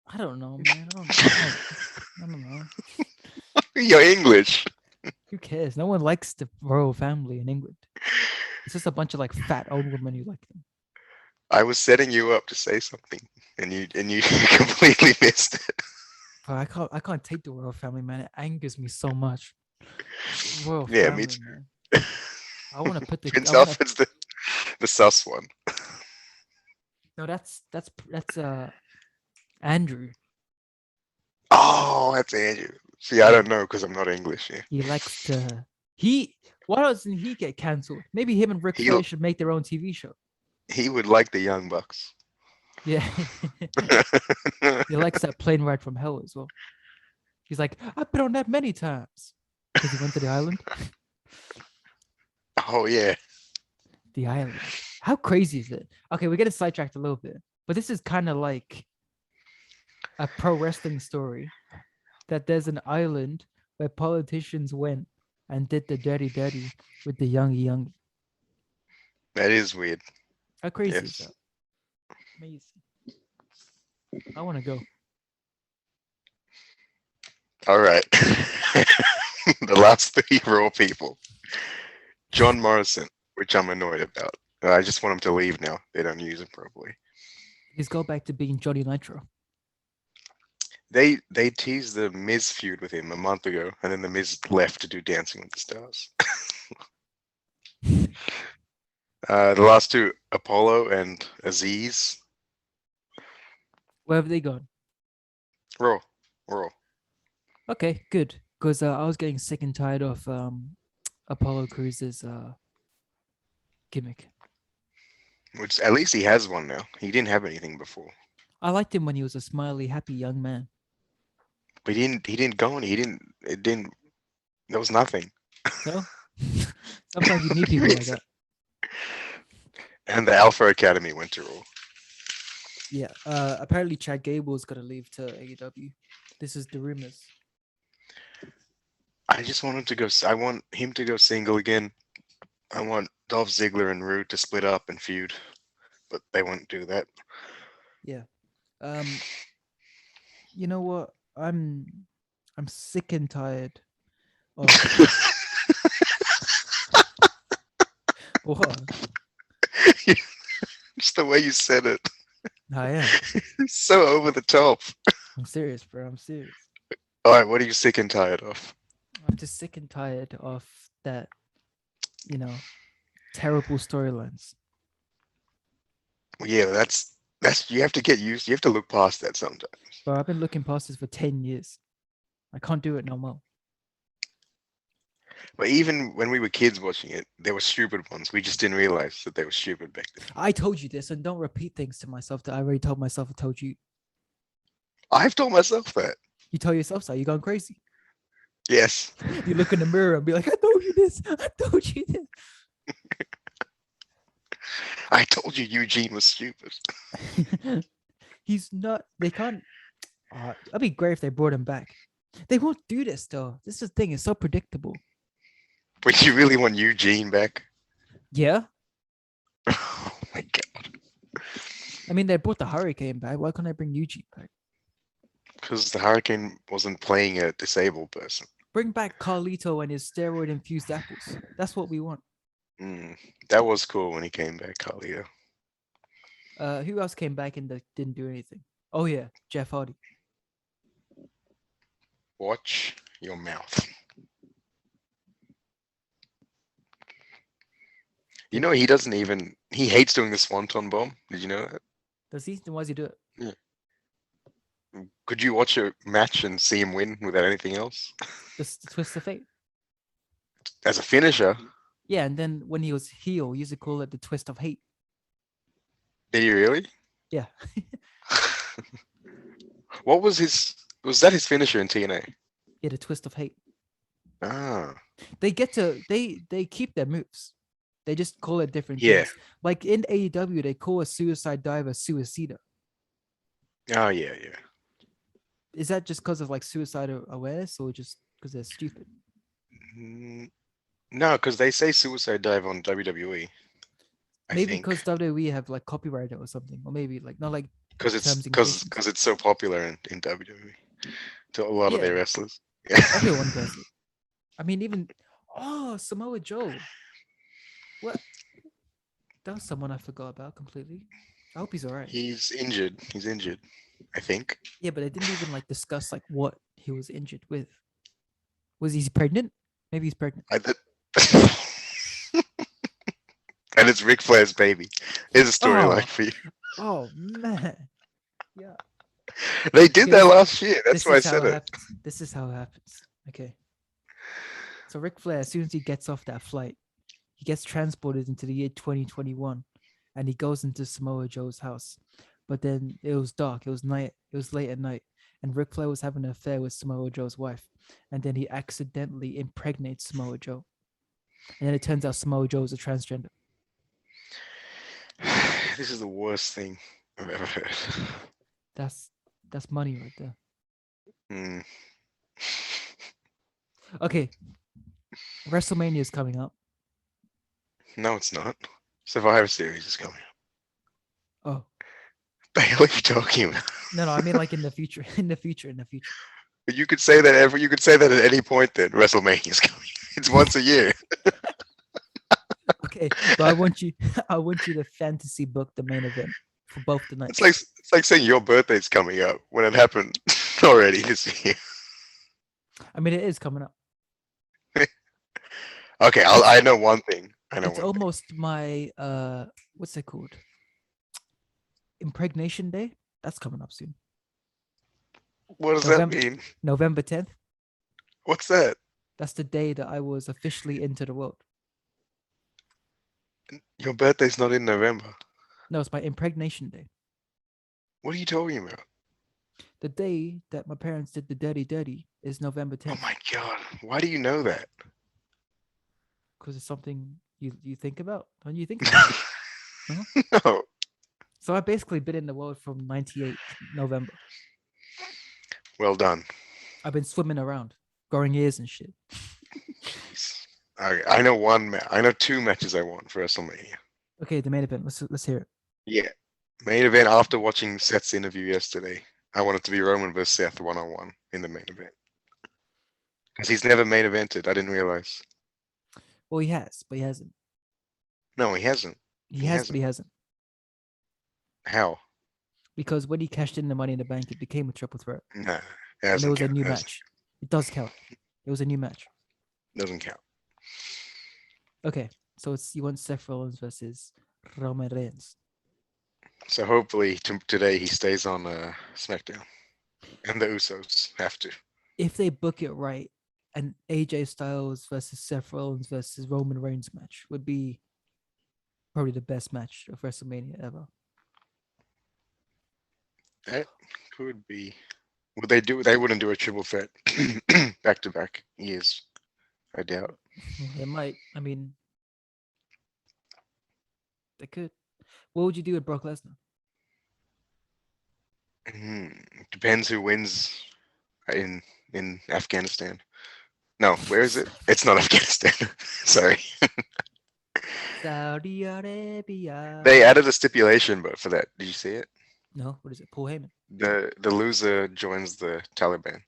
I don't know, man. I don't know. You're English. Who cares? No one likes the royal family in England. It's just a bunch of like fat old women who like them. I was setting you up to say something, and you completely missed it. But I can't take the royal family, man. It angers me so much. Royal Yeah, family, me too. man. I want to put the Prince Alfred's the sus one. No, that's Andrew. Oh, that's Andrew. See, I don't know because I'm not English. Yeah. He likes to why doesn't he get cancelled? Maybe him and Ric He Flair should make their own TV show. he would like the Young Bucks. Yeah. He likes that plane ride from hell as well. He's like, I've been on that many times. Because he went to the island. Oh yeah. The island. How crazy is it? Okay, we're getting sidetracked a little bit. But this is kind of like a pro wrestling story. That there's an island where politicians went and did the dirty with the young. That is weird. How crazy is that? Amazing. I want to go. All right. The last 3 Raw people. John Morrison, which I'm annoyed about. I just want him to leave now. They don't use him properly. He's go back to being Johnny Nitro. They teased the Miz feud with him a month ago, and then the Miz left to do Dancing with the Stars. The last 2, Apollo and Aziz. Where have they gone? Raw. Okay, good. Because I was getting sick and tired of Apollo Cruz's gimmick. Which at least he has one now. He didn't have anything before. I liked him when he was a smiley, happy young man. But he didn't go any. There was nothing. No? Sometimes you need people like that. And the Alpha Academy went to Raw. Yeah. Apparently Chad Gable's got to leave to AEW. This is the rumors. I just want him to go. I want him to go single again. I want Dolph Ziggler and Roode to split up and feud, but they won't do that. Yeah. You know what? I'm sick and tired of what? Just the way you said it. I am. So over the top. I'm serious, bro. I'm serious. All right, what are you sick and tired of? I'm just sick and tired of that, terrible storylines. Yeah, that's you have to get used. You have to look past that sometimes. But I've been looking past this for 10 years. I can't do it no more. But even when we were kids watching it, there were stupid ones. We just didn't realize that they were stupid back then. I told you this, and don't repeat things to myself that I already told myself I told you. I've told myself that. You tell yourself so. You're going crazy. Yes. You look in the mirror and be like, I told you this. I told you this. I told you Eugene was stupid. He's not. They can't. That'd be great if they brought him back. They won't do this though. This is the thing. It's so predictable. But you really want Eugene back? Yeah. Oh my god. I mean, they brought the Hurricane back. Why can't I bring Eugene back? Because the Hurricane wasn't playing a disabled person. Bring back Carlito and his steroid infused apples. That's what we want. That was cool when he came back, Kalia. Who else came back and didn't do anything? Oh yeah, Jeff Hardy. Watch your mouth. You know, he doesn't even, he hates doing the Swanton Bomb. Did you know that? Does he? Then why does he do it? Could you watch a match and see him win without anything else? Just the twist of fate. As a finisher, Yeah, and then when he was heel, he used to call it the twist of hate. did he really? Yeah. What was that his finisher in TNA? Yeah, the twist of hate. Ah, They keep their moves. They just call it different yeah. things. Like in AEW, they call a suicide diver suicida. Oh, yeah, yeah. Is that just because of like suicide awareness, or just because they're stupid? No, because they say suicide dive on WWE. Maybe because WWE have like copyrighted or something, or maybe like not like because terms and conditions. it's so popular in WWE to a lot of their Yeah. wrestlers. Everyone does it. I mean, even Samoa Joe. What? That was someone I forgot about completely. I hope he's all right. He's injured. He's injured, I think. Yeah, but they didn't even like discuss like what he was injured with. Was he pregnant? Maybe he's pregnant. And it's Ric Flair's baby. Here's a storyline Oh. for you. Oh man. Yeah. They did Okay, that last year. That's this why I is how said it it. happens. This is how it happens. Okay. So Ric Flair, as soon as he gets off that flight, he gets transported into the year 2021, and he goes into Samoa Joe's house. But then it was dark. It was night. It was late at night, and Ric Flair was having an affair with Samoa Joe's wife. And then he accidentally impregnates Samoa Joe. And then it turns out Samoa Joe is a transgender. This is the worst thing I've ever heard. That's money right there. Mm. Okay. WrestleMania is coming up. No, it's not. Survivor Series is coming up. Oh. The hell are you talking about? No, I mean like in the future. In the future. But you could say that you could say that at any point then WrestleMania is coming. It's once a year. Okay, but I want you to fantasy book the main event for both the nights. It's like saying your birthday's coming up when it happened already this year. I mean, it is coming up. Okay, I know one thing. It's almost my what's it called? Impregnation Day. That's coming up soon. What does that mean? November 10th. What's that? That's the day that I was officially into the world. Your birthday's not in November. No, it's my impregnation day. What are you talking about? The day that my parents did the dirty is November 10th. Oh my god! Why do you know that? Because it's something you think about. Don't you think about it? Huh? No. So I've basically been in the world from 98 November. Well done. I've been swimming around, growing ears and shit. I know I know two matches I want for WrestleMania. Okay, the main event. Let's hear it. Yeah. Main event after watching Seth's interview yesterday. I want it to be Roman versus Seth 1-on-1 in the main event. Because he's never main evented. I didn't realize. Well, he has, but he hasn't. No, he hasn't. He has, but he hasn't. How? Because when he cashed in the Money in the Bank, it became a triple threat. No, and it was a new match. It does count. It was a new match. Doesn't count. Okay, so you want Seth Rollins versus Roman Reigns. So hopefully today he stays on SmackDown, and the Usos have to. If they book it right, an AJ Styles versus Seth Rollins versus Roman Reigns match would be probably the best match of WrestleMania ever. That could be. Would they do? They wouldn't do a triple threat back to back years. I doubt. They might. I mean, they could. What would you do with Brock Lesnar? Depends who wins in in Afghanistan. No, where is it? It's not Afghanistan. Sorry. Saudi Arabia. They added a stipulation, but for that, did you see it? No, what is it? Paul Heyman. The loser joins the Taliban.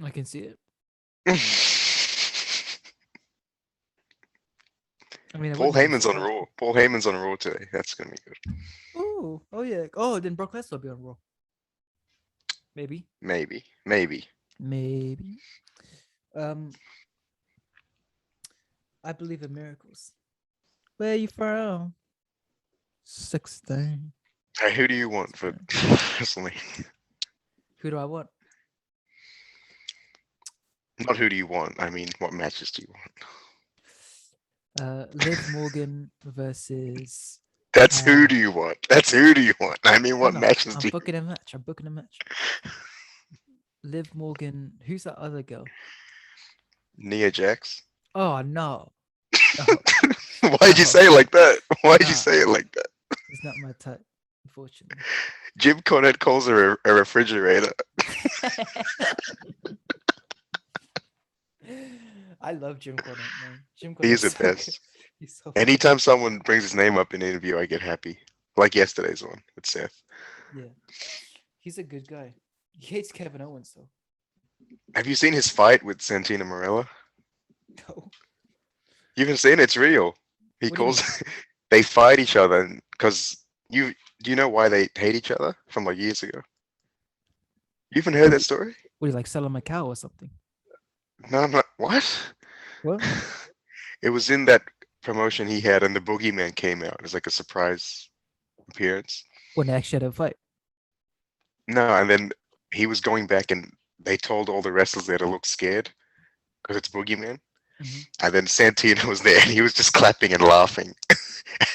I can see it. I mean, Paul Heyman's on Raw. Paul Heyman's on Raw today. That's gonna be good. Oh yeah. Oh, then Brock Lesnar will be on Raw. Maybe. Maybe. I believe in miracles. Where you from? 16. Hey, who do you want for wrestling? Who do I want? Not who do you want. I mean, what matches do you want? Liv Morgan versus. That's who do you want? That's who do you want? I mean, what matches do you? I'm booking a match. Liv Morgan. Who's that other girl? Nia Jax. Oh no. Why'd you say it like that? Why'd you say it like that? It's not my type, unfortunately. Jim Cornette calls her a refrigerator. I love Jim Cornette, man. He's the best. He's so Anytime someone brings his name up in an interview, I get happy. Like yesterday's one with Seth. Yeah. He's a good guy. He hates Kevin Owens, though. Have you seen his fight with Santina Morella? No. You haven't seen it? It's real. He calls. They fight each other because do you know why they hate each other from like years ago? You even heard that story? What, he's like selling a cow or something? No, I'm not. What? What? It was in that promotion he had, and the Boogeyman came out. It was like a surprise appearance. When they actually had a fight? No, and then he was going back, and they told all the wrestlers there to look scared because it's Boogeyman. Mm-hmm. And then Santino was there, and he was just clapping and laughing.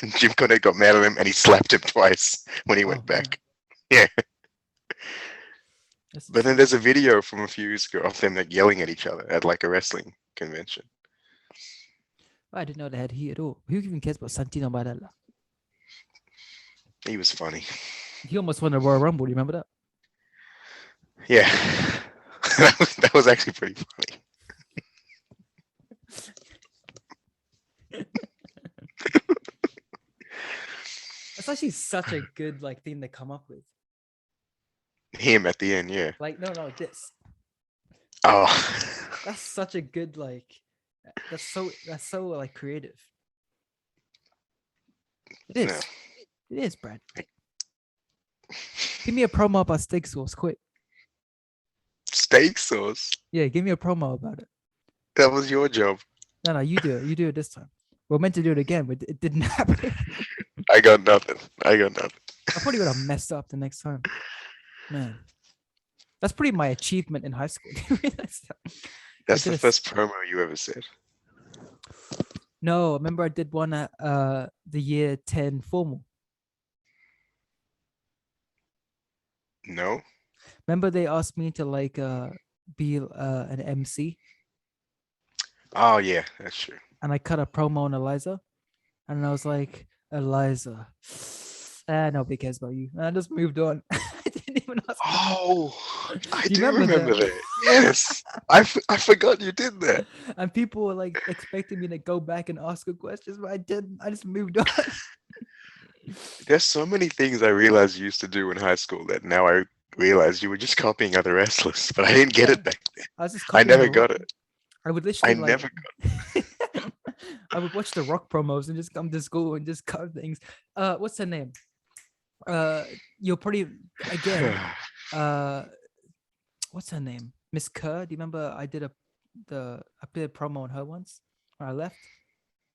And Jim Cornette got mad at him, and he slapped him twice when he went back. Man. Yeah. But then there's a video from a few years ago of them like yelling at each other at like a wrestling convention. I didn't know they had heat at all. Who even cares about Santino Marella? He was funny. He almost won the Royal Rumble. Do you remember that? Yeah. that was actually pretty funny. That's actually such a good thing to come up with. Him at the end, yeah. No, this. Oh. That's such a good that's so creative. It is. No. It is, Brad. Give me a promo about steak sauce, quick. Steak sauce? Yeah, give me a promo about it. That was your job. No, you do it. You do it this time. We're meant to do it again, but it didn't happen. I got nothing. I'm probably gonna mess up the next time. Man, that's pretty my achievement in high school. Do you realize that? That's the first promo you ever said. No, remember I did one at the year 10 formal. No. Remember they asked me to be an MC. Oh yeah, that's true. And I cut a promo on Eliza, and I was like, Eliza, nobody cares about you. And I just moved on. I didn't even ask. Oh, I do remember that. Yes, I forgot you did that. And people were expecting me to go back and ask her questions, but I didn't. I just moved on. There's so many things I realized you used to do in high school that now I realize you were just copying other wrestlers, but I didn't get it back then. I never got it. I would literally never got it. I would watch the Rock promos and just come to school and just cut things. What's her name? You're pretty again. What's her name? Miss Kerr. Do you remember I did a promo on her once? Or I left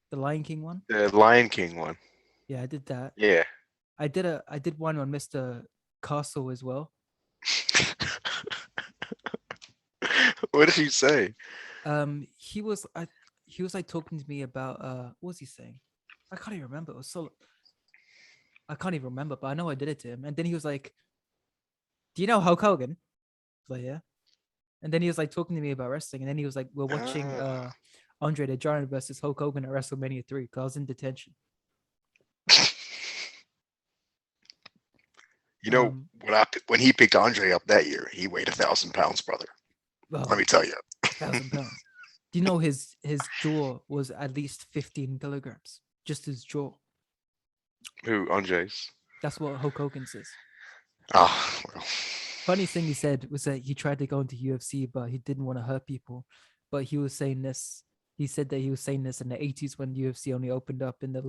the Lion King one. The Lion King one. Yeah, I did that. Yeah. I did one on Mr. Castle as well. What did he say? He was talking to me about what was he saying? I can't even remember. I can't even remember, but I know I did it to him. And then he was like, "Do you know Hulk Hogan?" I was like, "Yeah." And then he was talking to me about wrestling. And then he was like, "We're watching Andre the Giant versus Hulk Hogan at WrestleMania 3 because I was in detention." You know Um, when he picked Andre up that year, he weighed 1,000 pounds, brother. Let oh, me tell you. 1,000 pounds. Do you know his jaw was at least 15 kilograms? Just his jaw. Who Andre's? That's what Hulk Hogan says. Ah, well, Funniest thing he said was that he tried to go into UFC, but he didn't want to hurt people. But he was saying this. He said that he was saying this in the 80s when UFC only opened up in in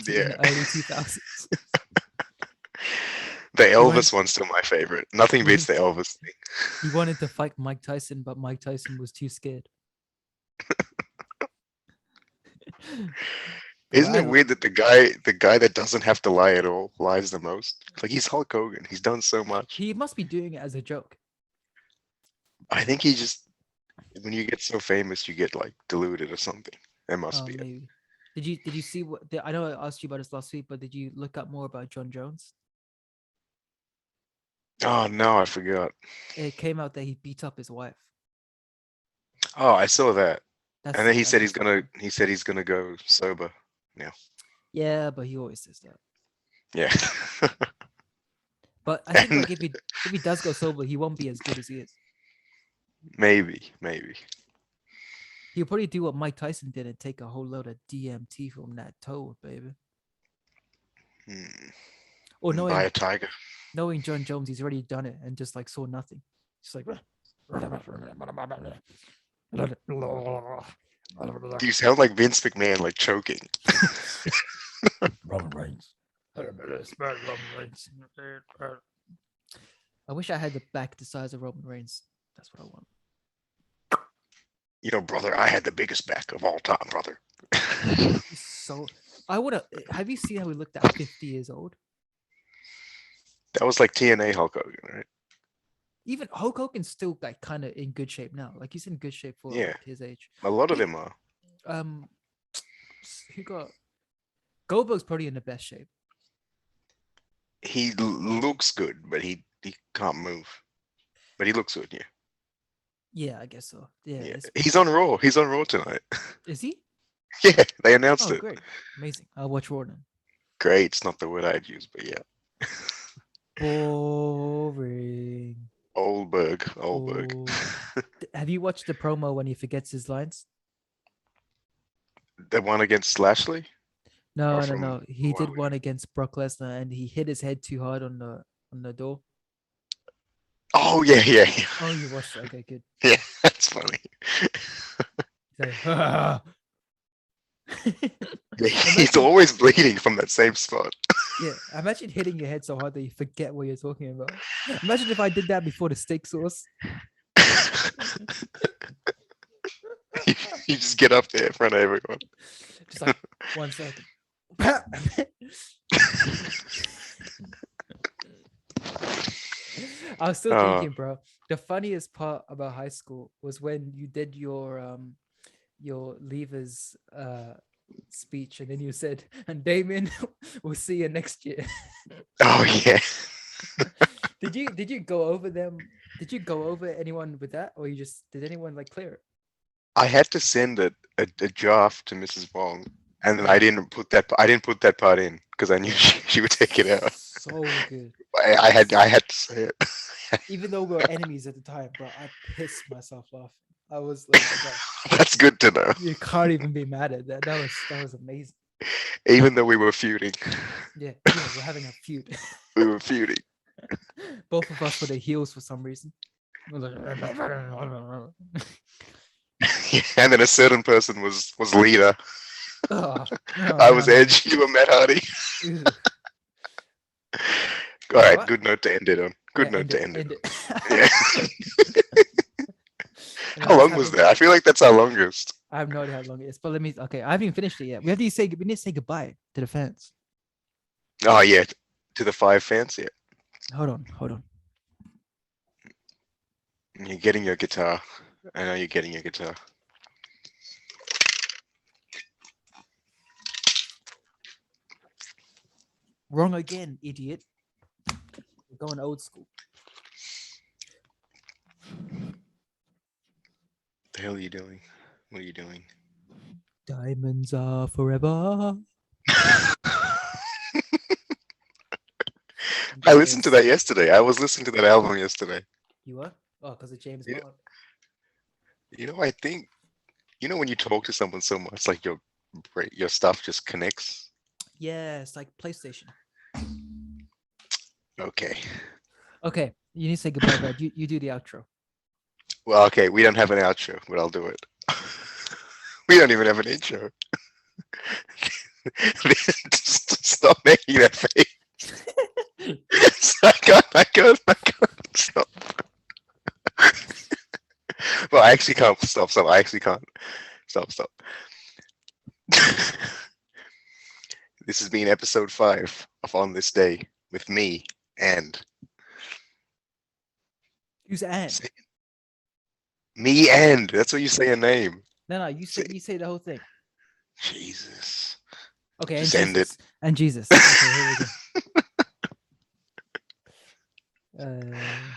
yeah. the early 2000s. The He wanted Elvis one's still my favorite. Nothing beats the Elvis thing. he wanted to fight Mike Tyson, but Mike Tyson was too scared. Bro, Isn't it weird that the guy that doesn't have to lie at all lies the most? Like he's Hulk Hogan. He's done so much. he must be doing it as a joke. I think he just when you get so famous, you get like deluded or something. That must be it. Maybe. Did you see what? I know I asked you about this last week, but did you look up more about John Jones? Oh no, I forgot. It came out that he beat up his wife. Oh, I saw that. And then he said That's fucked up. he's gonna go sober. Yeah. Yeah, but he always says that. Yeah. But I think And like if he does go sober, he won't be as good as he is. maybe. He'll probably do what Mike Tyson did and take a whole load of DMT from that toad, baby. Hmm. Or And buy a tiger. knowing John Jones, he's already done it and just like saw nothing. Just like You sound like Vince McMahon, like choking. Roman Reigns. I wish I had the back the size of Roman Reigns. That's what I want. You know, brother, I had the biggest back of all time, brother. So I would have. Have you seen how he looked at 50 years old? That was like TNA Hulk Hogan, right? Even Hulk Hogan's still like kind of in good shape now. Like he's in good shape for Yeah. like, his age. A lot of He- them are. Um, who got Goldberg's probably in the best shape. He looks good, but he can't move. But he looks good, yeah. Yeah, I guess so. Yeah, Yeah. it's- He's on Raw. He's on Raw tonight. is he? Yeah, they announced Oh, it. great, amazing. I'll watch Raw then. Great. It's not the word I'd use, but yeah. Boring. Oldberg. Oh. Have you watched the promo when he forgets his lines? The one against Lashley? No, Or no, from no. He a while did one against Brock Lesnar and he hit his head too hard on the door. Oh, yeah. Oh, you watched it. Okay, good. Yeah, that's funny. He's like, Yeah, he's always bleeding from that same spot. yeah, imagine hitting your head so hard that you forget what you're talking about. Imagine if I did that before the steak sauce. You just get up there in front of everyone. Just like 1 second. I was still thinking, bro. The funniest part about high school was when you did your leavers speech, and then you said, "And Damien, we'll see you next year." Oh yeah. Did you go over them? Did you go over anyone with that, or did anyone like clear it? I had to send a draft to Mrs. Wong, and then I didn't put that part in because I knew she would take it out. So good. I had to say it. Even though we were enemies at the time, bro, I pissed myself laughing. I was like, That's good to know. you can't even be mad at that. That was amazing. Even though we were feuding. Yeah, we're having a feud. We were feuding. Both of us were the heels for some reason. We're like, And then a certain person was leader. oh, I was Edge. You were Matt Hardy. All right, What? good note to end it on. Good Yeah, note to end it. it. Yeah. And How I was long was having- that? I feel like that's our longest. I have no idea how long it is, but okay, I haven't even finished it yet. We need to say goodbye to the fans. Oh yeah, to the 5 fans. Yeah, Hold on. you're getting your guitar. I know you're getting your guitar. Wrong again, idiot. We're going old school. The hell are you doing? What are you doing? Diamonds are forever. I listened to Jesus. that yesterday. I was listening to that album yesterday. You were? Oh, because of James Yeah. Bond. I think when you talk to someone so much, like your stuff just connects. Yeah, it's like PlayStation. Okay. Okay, you need to say goodbye, Brad. You do the outro. Well, okay, we don't have an outro, but I'll do it. We don't even have an intro. Just stop making that face. I can't. Stop. Well, I actually can't. Stop. I actually can't. Stop. This has been episode 5 of On This Day with me and Use and. say- me and that's what you say a name. No, you say the whole thing. Jesus. Okay, Just and end it. Jesus. And Jesus. Okay, here we go.